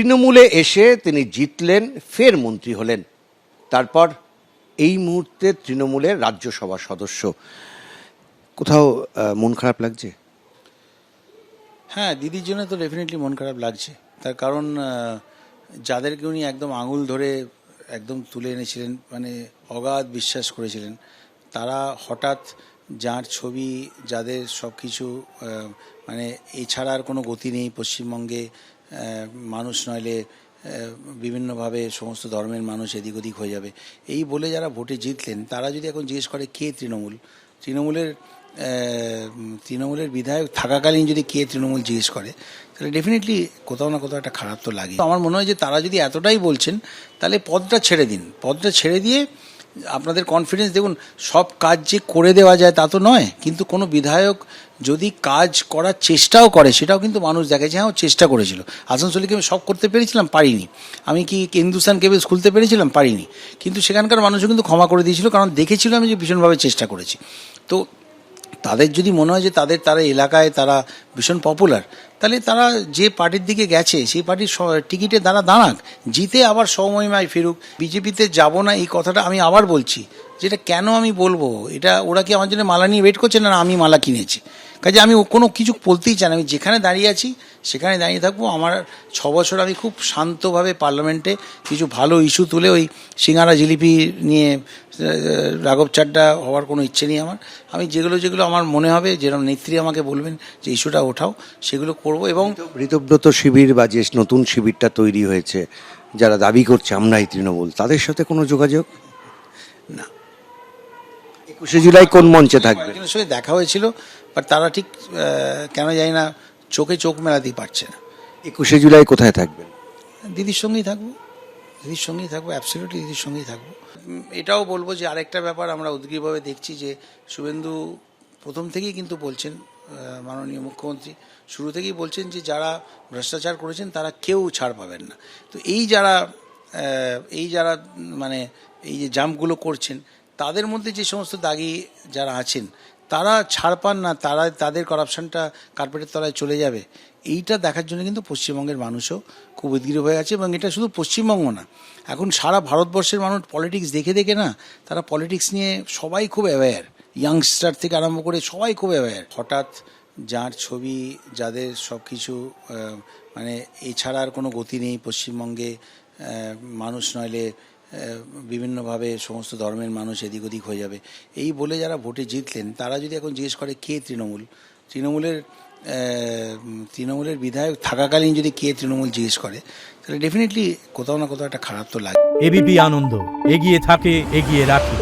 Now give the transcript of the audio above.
তৃণমূলে এসে তিনি জিতলেন, ফের মন্ত্রী হলেন। তারপর এই মুহূর্তে তৃণমূলের রাজ্যসভা সদস্য। কোথাও মন খারাপ লাগছে? হ্যাঁ, দিদির জন্য তো ডেফিনেটলি মন খারাপ লাগছে। তার কারণ যাদেরকে উনি একদম আঙুল ধরে একদম তুলে এনেছিলেন, মানে অগাধ বিশ্বাস করেছিলেন, তারা হঠাৎ যার ছবি, যাদের সব কিছু মানে এছাড়া আর কোনো গতি নেই পশ্চিমবঙ্গে, মানুষ নইলে বিভিন্নভাবে সমস্ত ধর্মের মানুষ এদিক ওদিক হয়ে যাবে, এই বলে যারা ভোটে জিতলেন, তারা যদি এখন জিজ্ঞেস করে কে তৃণমূলের বিধায়ক থাকাকালীন যদি কে তৃণমূল জিজ্ঞেস করে, তাহলে ডেফিনেটলি কোথাও না কোথাও একটা খারাপ তো লাগে। আমার মনে হয় যে তারা যদি এতটাই বলছেন, তাহলে পদটা ছেড়ে দিন। পদটা ছেড়ে দিয়ে আপনাদের কনফিডেন্স, দেখুন সব কাজ যে করে দেওয়া যায় তা তো নয়, কিন্তু কোনো বিধায়ক যদি কাজ করার চেষ্টাও করে, সেটাও কিন্তু মানুষ দেখে যে হ্যাঁ, ও চেষ্টা করেছিল। আসানসোলে কি আমি সব করতে পেরেছিলাম? পারিনি। আমি কি হিন্দুস্তান কেবলস খুলতে পেরেছিলাম? পারিনি। কিন্তু সেখানকার মানুষও কিন্তু ক্ষমা করে দিয়েছিল, কারণ দেখেছিল আমি যে ভীষণভাবে চেষ্টা করেছি। তো তাদের যদি মনে হয় যে তারা এলাকায় তারা ভীষণ পপুলার, তাহলে তারা যে পার্টির দিকে গেছে সেই পার্টির টিকিটে তারা দাঁড়াক, জিতে আবার স্বমহিমায় ফিরুক। বিজেপিতে যাব না এই কথাটা আমি আবার বলছি, যেটা কেন আমি বলবো, এটা ওরা কি আমার জন্য মালা নিয়ে ওয়েট করছে? না, আমি মালা কিনেছি। কাজে আমি কোনো কিছু বলতেই চাই না। আমি যেখানে দাঁড়িয়ে আছি সেখানে দাঁড়িয়ে থাকবো। আমার 6 বছর আমি খুব শান্তভাবে পার্লামেন্টে কিছু ভালো ইস্যু তুলে, ওই সিঙ্গারা জিলিপি নিয়ে রাঘব চাড্ডা হওয়ার কোনো ইচ্ছে নেই আমার। আমি যেগুলো আমার মনে হবে, যেরকম নেত্রী আমাকে বলবেন যে ইস্যুটা ওঠাও, সেগুলো করব। এবং ঋতব্রত শিবির বা যে নতুন শিবিরটা তৈরি হয়েছে, যারা দাবি করছে আমরাই তৃণমূল, তাদের সাথে কোনো যোগাযোগ না। 21শে জুলাই কোন মঞ্চে থাকবে? একজনের সঙ্গে দেখা হয়েছিল, বাট তারা ঠিক কেন জানি না চোখে চোখ মেলাতেই পারছে না। 21শে জুলাই কোথায় থাকবেন? দিদির সঙ্গেই থাকবো, অ্যাবসলিউটলি দিদির সঙ্গেই থাকবো। এটাও বলবো যে আরেকটা ব্যাপার আমরা উদ্গ্রীবভাবে দেখছি, যে শুভেন্দু প্রথম থেকেই কিন্তু বলছেন, মাননীয় মুখ্যমন্ত্রী শুরু থেকেই বলছেন যে যারা ভ্রষ্টাচার করেছেন তারা কেউ ছাড় পাবেন না। তো এই যারা মানে এই যে জাম্পগুলো করছেন, তাদের মধ্যে যে সমস্ত দাগি যারা আছেন তারা ছাড় পান না, তাদের করাপশনটা কার্পেটের তলায় চলে যাবে, এইটা দেখার জন্য কিন্তু পশ্চিমবঙ্গের মানুষও খুব উদ্গ্রীব হয়ে আছে। এবং এটা শুধু পশ্চিমবঙ্গ না, এখন সারা ভারতবর্ষের মানুষ পলিটিক্স দেখে দেখে না, তারা পলিটিক্স নিয়ে সবাই খুব অ্যাওয়্যার, ইয়াংস্টার থেকে আরম্ভ করে সবাই খুব অ্যাওয়্যার। হঠাৎ যার ছবি, যাদের সব কিছু মানে এছাড়া আর কোনো গতি নেই পশ্চিমবঙ্গে, মানুষ নইলে বিভিন্নভাবে সমস্ত ধর্মের মানুষ এদিক ওদিক হয়ে যাবে, এই বলে যারা ভোটে জিতলেন, তারা যদি এখন জিজ্ঞেস করে কে তৃণমূলের বিধায়ক থাকাকালীন যদি কে তৃণমূল জিজ্ঞেস করে, তাহলে ডেফিনেটলি কোথাও না কোথাও একটা খারাপ তো লাগে। এবিপি আনন্দ, এগিয়ে থাকে, এগিয়ে রাখে।